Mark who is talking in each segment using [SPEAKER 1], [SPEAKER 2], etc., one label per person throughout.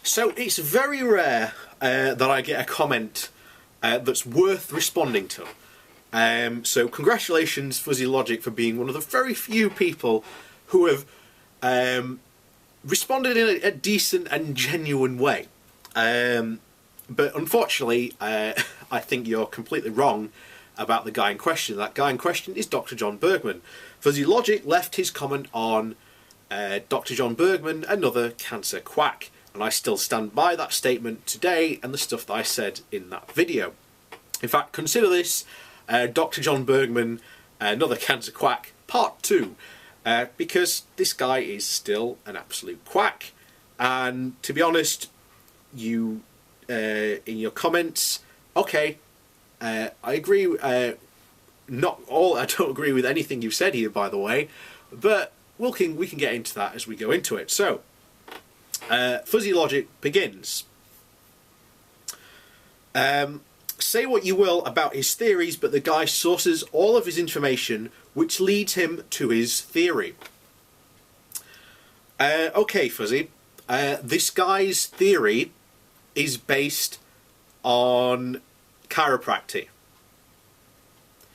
[SPEAKER 1] So it's very rare that I get a comment that's worth responding to. So congratulations, Fuzzy Logic, for being one of the very few people who have responded in a decent and genuine way. But unfortunately, I think you're completely wrong about the guy in question. That guy in question is Dr. John Bergman. Fuzzy Logic left his comment on Dr. John Bergman, another cancer quack. And I still stand by that statement today and the stuff that I said in that video. In fact, consider this Dr. John Bergman, another cancer quack, part 2. Because this guy is still an absolute quack. And to be honest, you, in your comments, okay, I agree, not all, I don't agree with anything you've said here, by the way, but we can get into that as we go into it. So, Fuzzy Logic begins. Say what you will about his theories, but the guy sources all of his information, which leads him to his theory. Okay, Fuzzy. This guy's theory is based on chiropractic.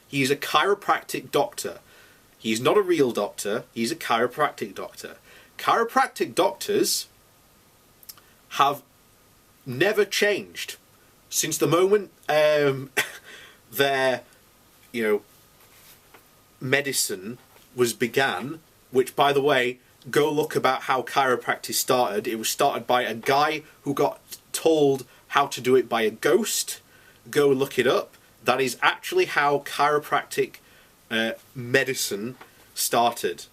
[SPEAKER 1] He's a chiropractic doctor. He's not a real doctor. He's a chiropractic doctor. Chiropractic doctors have never changed since the moment their, medicine was began. Which, by the way, go look about how chiropractic started. It was started by a guy who got told how to do it by a ghost. Go look it up. That is actually how chiropractic medicine started.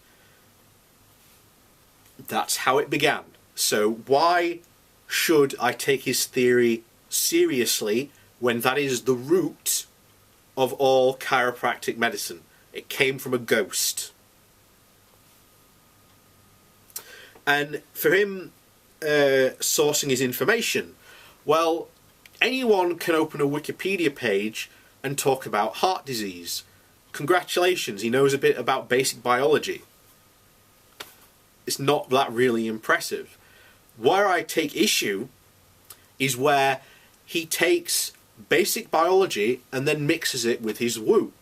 [SPEAKER 1] That's how it began. So why should I take his theory seriously when that is the root of all chiropractic medicine? It came from a ghost. And for him sourcing his information, well, anyone can open a Wikipedia page and talk about heart disease. Congratulations, he knows a bit about basic biology. It's not that really impressive. Where I take issue is where he takes basic biology and then mixes it with his woo.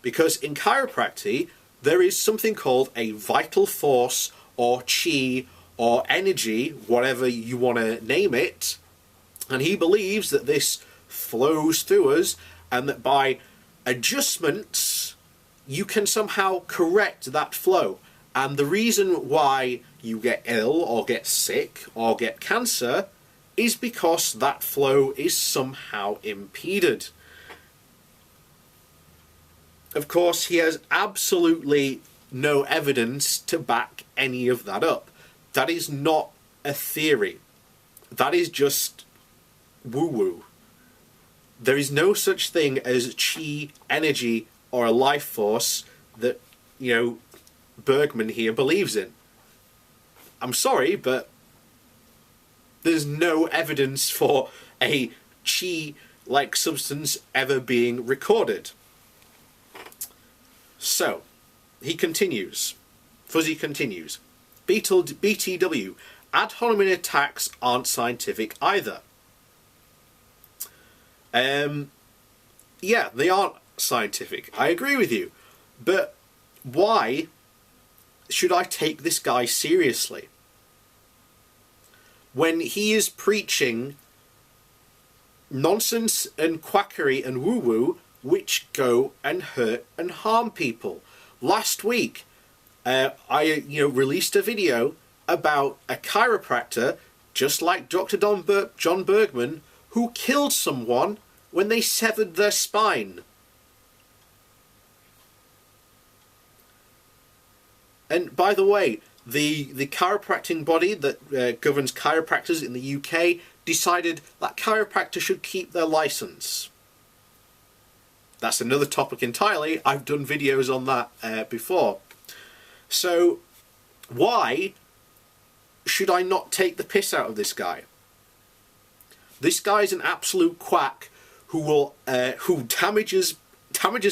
[SPEAKER 1] Because in chiropractic, there is something called a vital force or chi or energy, whatever you want to name it. And he believes that this flows through us and that by adjustments, you can somehow correct that flow. And the reason why you get ill or get sick or get cancer is because that flow is somehow impeded. Of course, he has absolutely no evidence to back any of that up. That is not a theory. That is just woo-woo. There is no such thing as chi, energy, or a life force that, Bergman here believes in. I'm sorry, but there's no evidence for a chi-like substance ever being recorded. So, he continues. Fuzzy continues. BTW, ad hominem attacks aren't scientific either. Yeah, they aren't scientific. I agree with you. But why should I take this guy seriously when he is preaching nonsense and quackery and woo-woo which go and hurt and harm people? Last week, I released a video about a chiropractor, just like Dr. John Bergman, who killed someone when they severed their spine. And by the way, the chiropractic body that governs chiropractors in the UK decided that chiropractors should keep their license. That's another topic entirely. I've done videos on that before. So why should I not take the piss out of this guy? This guy's an absolute quack who damages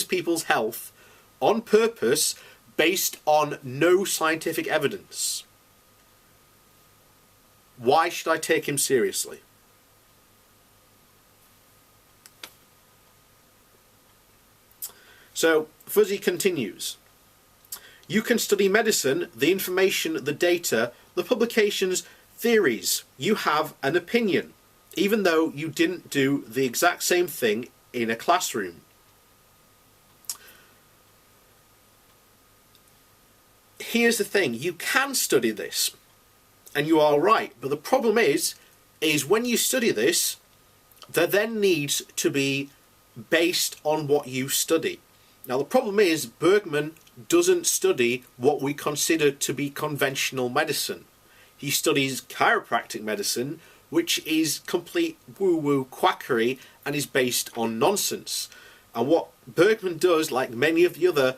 [SPEAKER 1] people's health on purpose based on no scientific evidence. Why should I take him seriously? So Fuzzy continues. You can study medicine, the information, the data, the publications, theories. You have an opinion, even though you didn't do the exact same thing in a classroom. Here's the thing, you can study this, and you are right, but the problem is when you study this, there then needs to be based on what you study. Now the problem is Bergman doesn't study what we consider to be conventional medicine. He studies chiropractic medicine, which is complete woo-woo quackery and is based on nonsense. And what Bergman does, like many of the other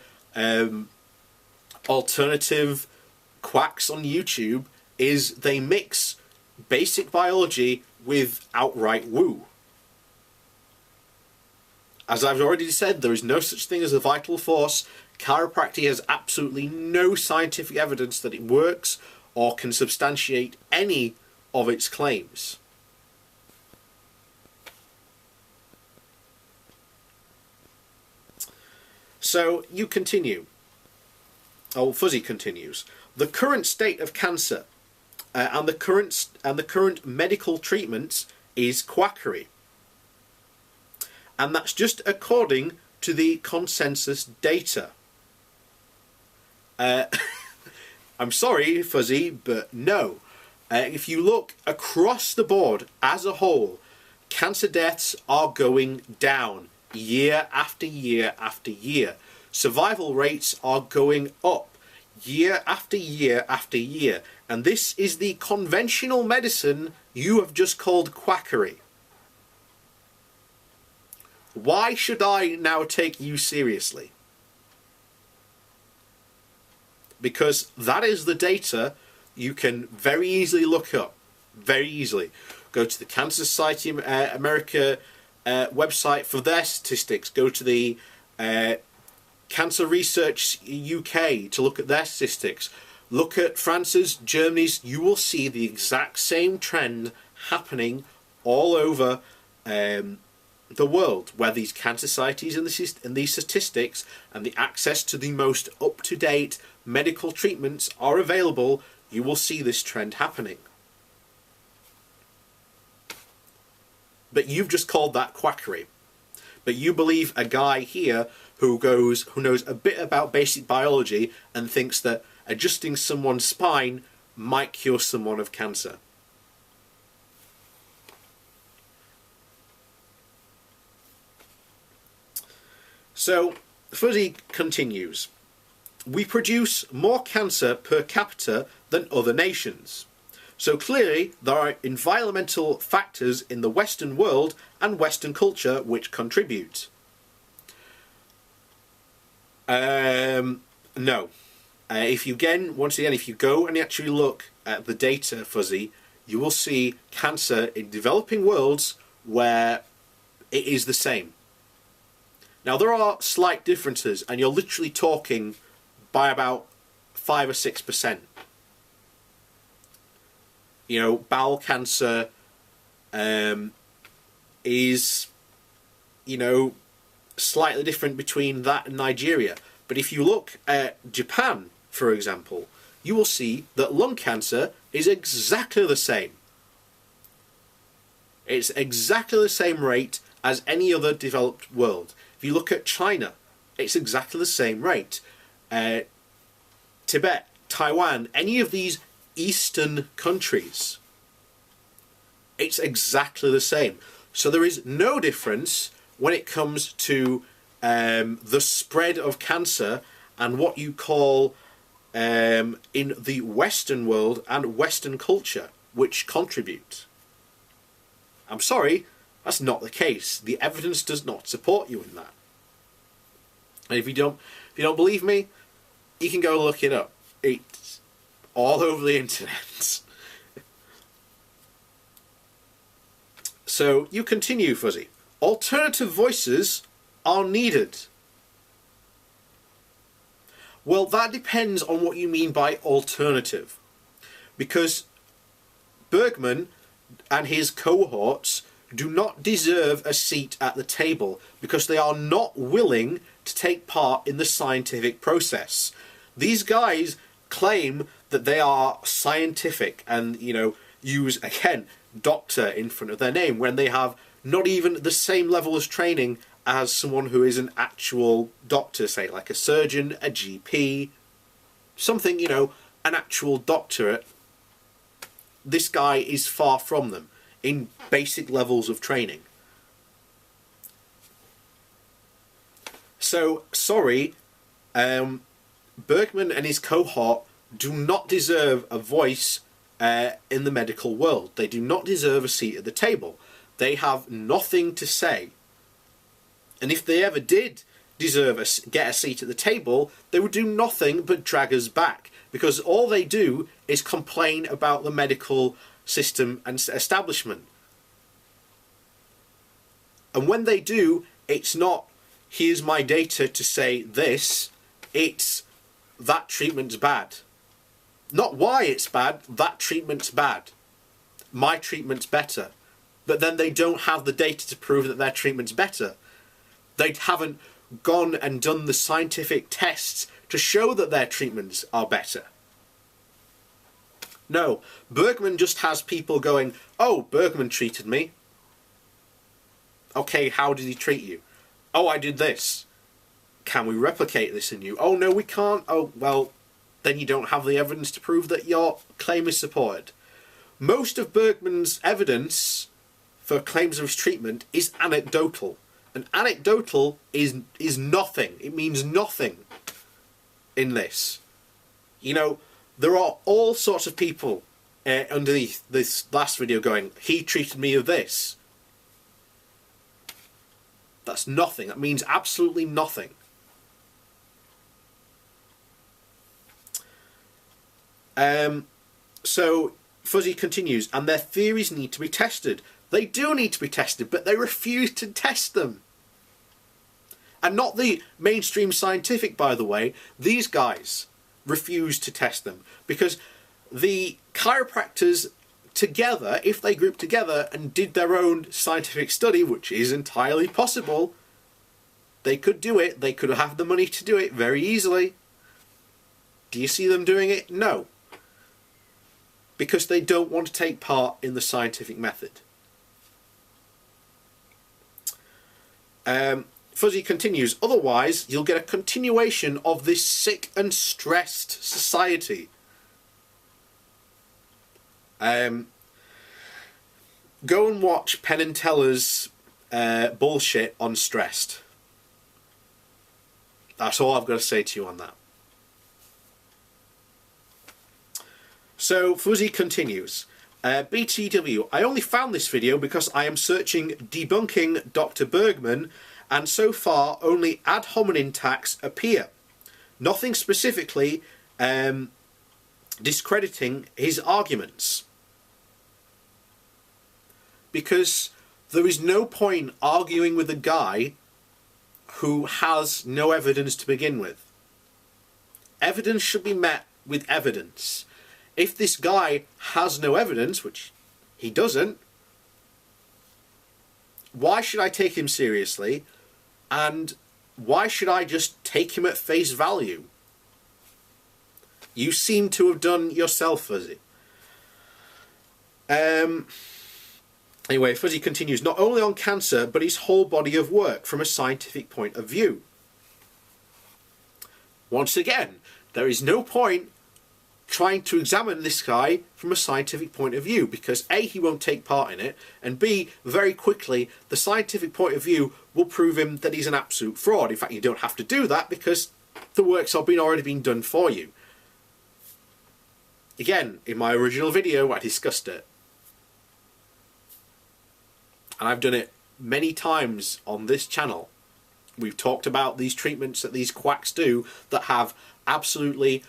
[SPEAKER 1] alternative quacks on YouTube, is they mix basic biology with outright woo. As I've already said, there is no such thing as a vital force. Chiropractic has absolutely no scientific evidence that it works or can substantiate any of its claims. So you continue. Oh, Fuzzy continues. The current state of cancer and the current medical treatments is quackery. And that's just according to the consensus data. I'm sorry, Fuzzy, but no. If you look across the board as a whole, cancer deaths are going down year after year after year. Survival rates are going up year after year after year. And this is the conventional medicine you have just called quackery. Why should I now take you seriously? Because that is the data you can very easily look up. Very easily. Go to the Cancer Society America website for their statistics. Go to the Cancer Research UK to look at their statistics. Look at France's, Germany's. You will see the exact same trend happening all over the world, where these cancer societies and these statistics and the access to the most up-to-date medical treatments are available. You will see this trend happening. But you've just called that quackery. But you believe a guy here who knows a bit about basic biology and thinks that adjusting someone's spine might cure someone of cancer. So Fuzzy continues. We produce more cancer per capita than other nations. So clearly there are environmental factors in the Western world and Western culture which contribute. No. If you go and actually look at the data, Fuzzy, you will see cancer in developing worlds where it is the same. Now there are slight differences, and you're literally talking by about 5 or 6%. You know, bowel cancer is, you know, slightly different between that and Nigeria. But if you look at Japan, for example, you will see that lung cancer is exactly the same. It's exactly the same rate as any other developed world. If you look at China, it's exactly the same rate. Tibet, Taiwan, any of these Eastern countries, it's exactly the same. So there is no difference when it comes to the spread of cancer and what you call in the Western world and Western culture, which contribute. I'm sorry, that's not the case. The evidence does not support you in that. And if you don't believe me, you can go look it up. It's all over the internet. So you continue, Fuzzy. Alternative voices are needed. Well, that depends on what you mean by alternative. Because Bergman and his cohorts do not deserve a seat at the table because they are not willing to take part in the scientific process. These guys claim that they are scientific and, you know, use, again, doctor in front of their name when they have not even the same level of training as someone who is an actual doctor, say like a surgeon, a GP, something, you know, an actual doctorate. This guy is far from them in basic levels of training. So, sorry, Bergman and his cohort do not deserve a voice in the medical world. They do not deserve a seat at the table. They have nothing to say. And if they ever did deserve get a seat at the table, they would do nothing but drag us back, because all they do is complain about the medical system and establishment. And when they do, it's not, here's my data to say this, it's that treatment's bad. Not why it's bad, that treatment's bad. My treatment's better. But then they don't have the data to prove that their treatment's better. They haven't gone and done the scientific tests to show that their treatments are better. No, Bergman just has people going, oh, Bergman treated me. Okay, how did he treat you? Oh, I did this. Can we replicate this in you? Oh, no, we can't. Oh, well, then you don't have the evidence to prove that your claim is supported. Most of Bergman's evidence for claims of his treatment is anecdotal. And anecdotal is nothing. It means nothing in this. You know, there are all sorts of people underneath this last video going, he treated me of this. That's nothing. That means absolutely nothing. So Fuzzy continues, and their theories need to be tested. They do need to be tested, but they refuse to test them. And not the mainstream scientific, by the way. These guys refuse to test them, because the chiropractors together, if they grouped together and did their own scientific study, which is entirely possible, they could do it. They could have the money to do it very easily. Do you see them doing it? No. Because they don't want to take part in the scientific method. Fuzzy continues, otherwise you'll get a continuation of this sick and stressed society. Go and watch Penn and Teller's bullshit on Stressed. That's all I've got to say to you on that. So Fuzzy continues, BTW, I only found this video because I am searching debunking Dr. Bergman, and so far only ad hominem attacks appear. Nothing specifically discrediting his arguments. Because there is no point arguing with a guy who has no evidence to begin with. Evidence should be met with evidence. If this guy has no evidence, which he doesn't, why should I take him seriously? And why should I just take him at face value? You seem to have done yourself, Fuzzy. Anyway, Fuzzy continues, not only on cancer, but his whole body of work from a scientific point of view. Once again, there is no point trying to examine this guy from a scientific point of view, because A, he won't take part in it, and B, very quickly, the scientific point of view will prove him that he's an absolute fraud. In fact, you don't have to do that because the work's already been done for you. Again, in my original video, I discussed it. And I've done it many times on this channel. We've talked about these treatments that these quacks do that have absolutely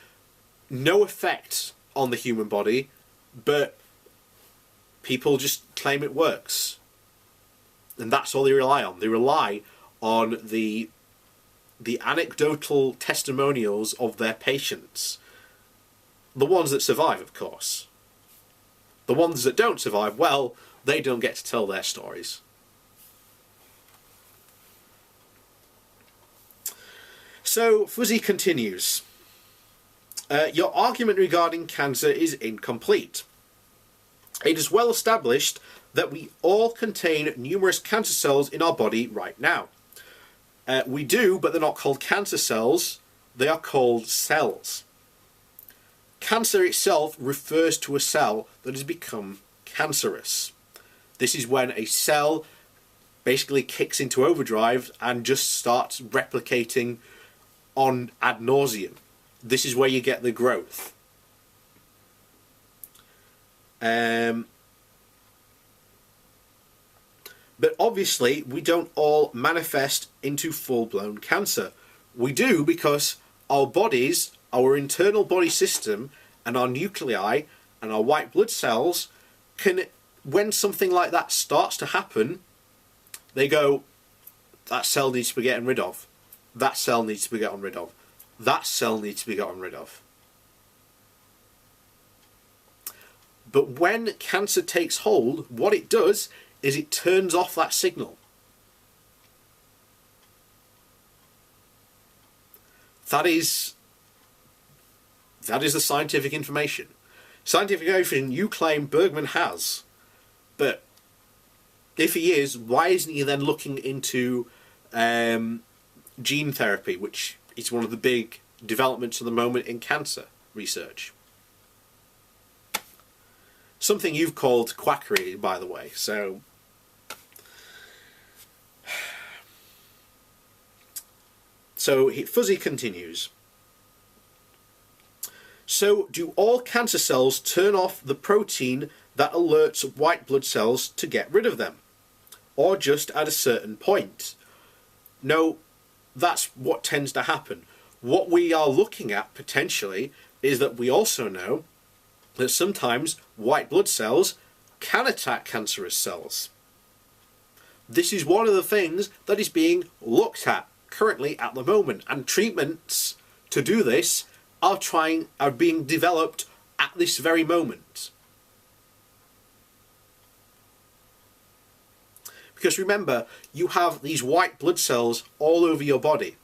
[SPEAKER 1] no effect on the human body, but people just claim it works. And that's all they rely on. They rely on the anecdotal testimonials of their patients. The ones that survive, of course. The ones that don't survive, well, they don't get to tell their stories. So Fuzzy continues. Your argument regarding cancer is incomplete. It is well established that we all contain numerous cancer cells in our body right now. We do, but they're not called cancer cells. They are called cells. Cancer itself refers to a cell that has become cancerous. This is when a cell basically kicks into overdrive and just starts replicating on ad nauseum. This is where you get the growth. But obviously we don't all manifest into full-blown cancer. We do because our bodies, our internal body system, and our nuclei and our white blood cells can, when something like that starts to happen, they go, that cell needs to be getting rid of. That cell needs to be gotten rid of. That cell needs to be gotten rid of. But when cancer takes hold, what it does is it turns off that signal. That is the scientific information. Scientific information you claim Bergman has. But if he is, why isn't he then looking into gene therapy, which is one of the big developments at the moment in cancer research? Something you've called quackery, by the way. So Fuzzy continues. So do all cancer cells turn off the protein that alerts white blood cells to get rid of them? Or just at a certain point? No, that's what tends to happen. What we are looking at potentially is that we also know that sometimes white blood cells can attack cancerous cells. This is one of the things that is being looked at currently at the moment, and treatments to do this are being developed at this very moment. Because remember, you have these white blood cells all over your body.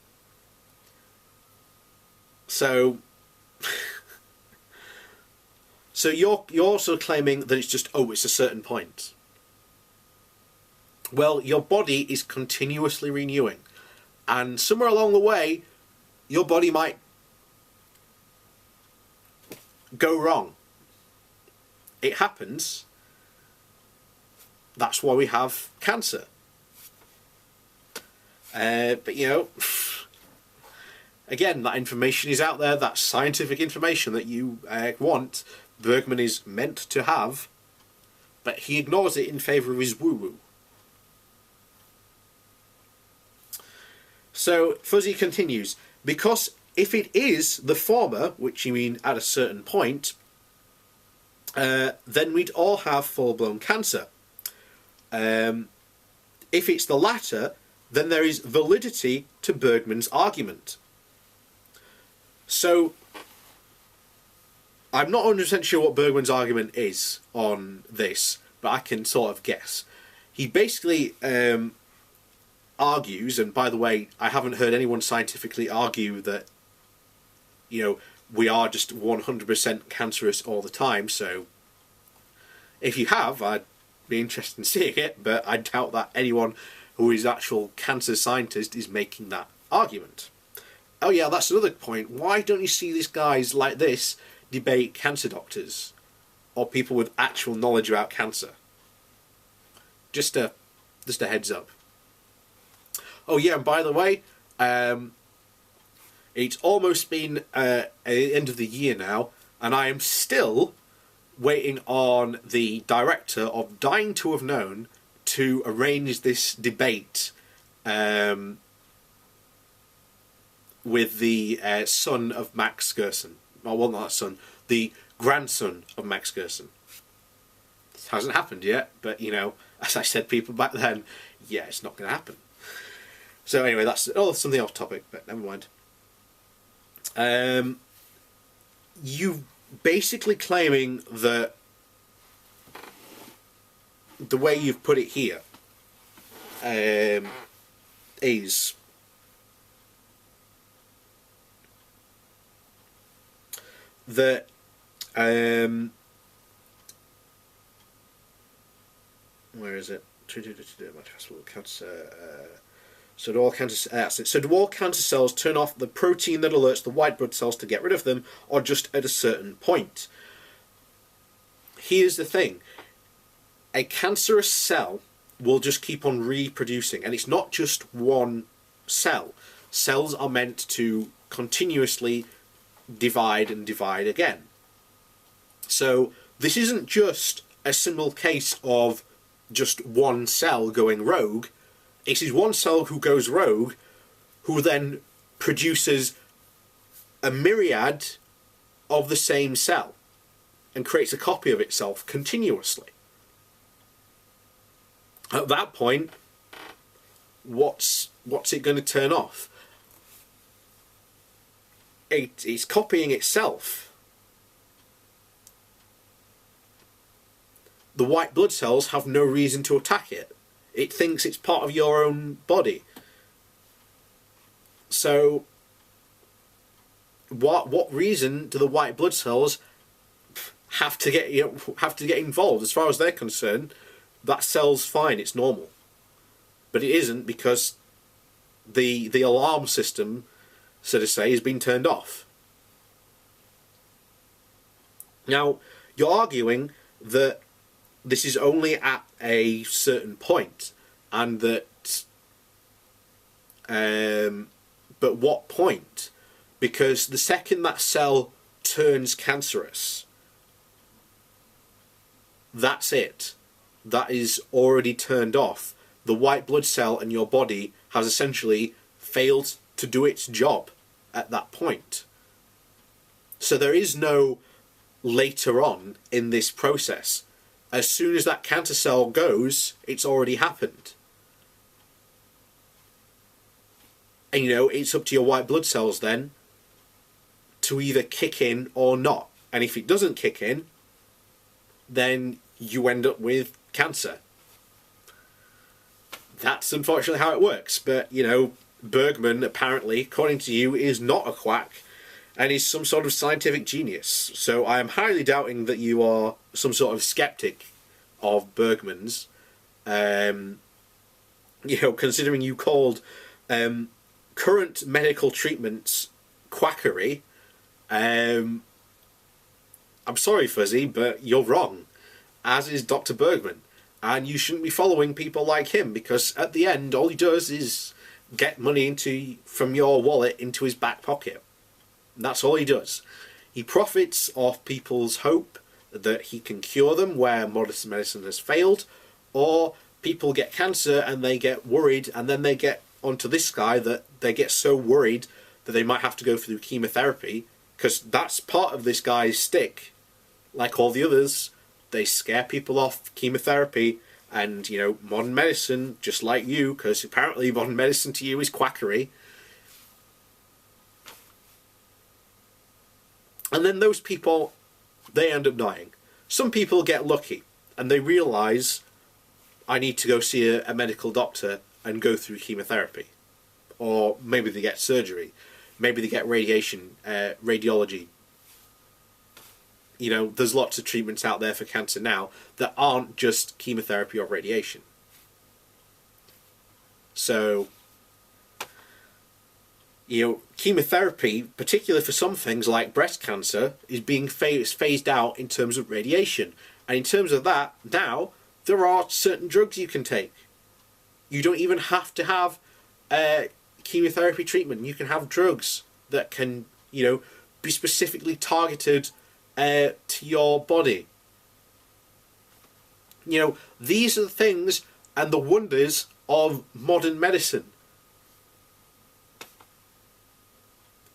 [SPEAKER 1] So you're also claiming that it's just, it's a certain point. Well, your body is continuously renewing. And somewhere along the way, your body might go wrong. It happens. That's why we have cancer. But again, that information is out there. That's scientific information that you want. Bergman is meant to have, but he ignores it in favour of his woo-woo. So Fuzzy continues, because if it is the former, which you mean at a certain point, then we'd all have full-blown cancer. If it's the latter, then there is validity to Bergman's argument. So I'm not 100% sure what Bergman's argument is on this, but I can sort of guess. He basically argues, and by the way, I haven't heard anyone scientifically argue that, we are just 100% cancerous all the time, so if you have, I'd be interested in seeing it, but I doubt that anyone who is actual cancer scientist is making that argument. Oh yeah, that's another point. Why don't you see these guys like this debate cancer doctors or people with actual knowledge about cancer? Just a heads up. Oh yeah, and by the way, it's almost been the end of the year now, and I am still waiting on the director of Dying to Have Known to arrange this debate with the son of Max Gerson. Well, not that son, the grandson of Max Gerson. It hasn't happened yet, but as I said people back then, yeah, it's not going to happen. So anyway, that's something off topic, but never mind. You basically claiming that the way you've put it here is that where is it? So do all cancer cells turn off the protein that alerts the white blood cells to get rid of them, or just at a certain point? Here's the thing. A cancerous cell will just keep on reproducing, and it's not just one cell. Cells are meant to continuously divide and divide again. So this isn't just a simple case of just one cell going rogue. It is one cell who goes rogue, who then produces a myriad of the same cell and creates a copy of itself continuously. At that point, what's it going to turn off? It's copying itself. The white blood cells have no reason to attack it. It thinks it's part of your own body. So, what reason do the white blood cells have to get involved? As far as they're concerned, that cell's fine. It's normal, but it isn't, because the alarm system, so to say, has been turned off. Now, you're arguing that this is only at a certain point, and that but what point? Because the second that cell turns cancerous, that's it. That is already turned off. The white blood cell in your body has essentially failed to do its job at that point. So there is no later on in this process. As soon as that cancer cell goes, it's already happened. And it's up to your white blood cells then to either kick in or not. And if it doesn't kick in, then you end up with cancer. That's unfortunately how it works. But, Bergman, apparently, according to you, is not a quack, and is some sort of scientific genius. So I am highly doubting that you are some sort of skeptic of Bergman's. Considering you called current medical treatments quackery, I'm sorry, Fuzzy, but you're wrong, as is Dr. Bergman. And you shouldn't be following people like him, because at the end, all he does is get money from your wallet into his back pocket. That's all he does. He profits off people's hope that he can cure them where modern medicine has failed, or people get cancer and they get worried, and then they get onto this guy that they get so worried that they might have to go through chemotherapy, because that's part of this guy's stick. Like all the others, they scare people off chemotherapy and, modern medicine, just like you, because apparently modern medicine to you is quackery. And then those people, they end up dying. Some people get lucky and they realise, I need to go see a medical doctor and go through chemotherapy. Or maybe they get surgery. Maybe they get radiology. There's lots of treatments out there for cancer now that aren't just chemotherapy or radiation. So, chemotherapy, particularly for some things like breast cancer, is being phased out in terms of radiation. And in terms of that, now, there are certain drugs you can take. You don't even have to have chemotherapy treatment. You can have drugs that can, be specifically targeted to your body. These are the things and the wonders of modern medicine.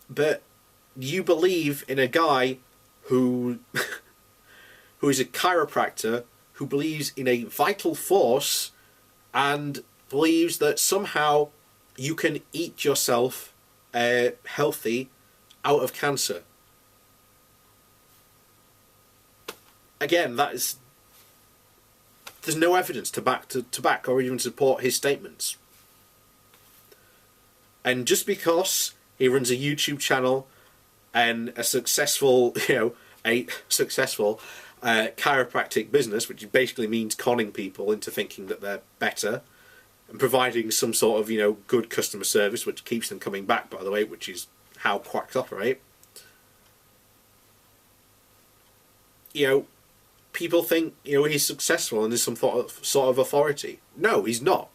[SPEAKER 1] But you believe in a guy who who is a chiropractor, who believes in a vital force and believes that somehow you can eat yourself healthy out of cancer. there's no evidence to back or even support his statements. And just because he runs a YouTube channel and a successful, chiropractic business, which basically means conning people into thinking that they're better and providing some sort of, good customer service, which keeps them coming back, by the way, which is how quacks operate. People think, he's successful and there's some sort of authority. No, he's not.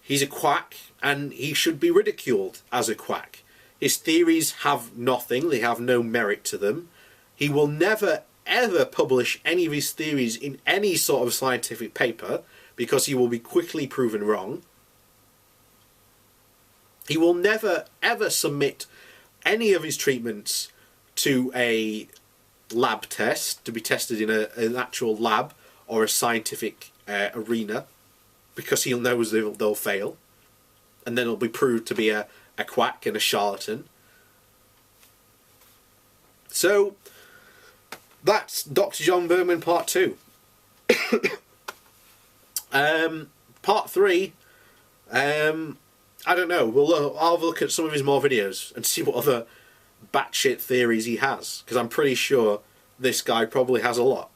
[SPEAKER 1] He's a quack, and he should be ridiculed as a quack. His theories have nothing, they have no merit to them. He will never, ever publish any of his theories in any sort of scientific paper, because he will be quickly proven wrong. He will never, ever submit any of his treatments to a lab test, to be tested in an actual lab or a scientific arena, because he knows they'll fail, and then it'll be proved to be a quack and a charlatan. So that's Dr. John Bergman Part 2. Part 3, I don't know. I'll look at some of his more videos and see what other batshit theories he has, because I'm pretty sure this guy probably has a lot.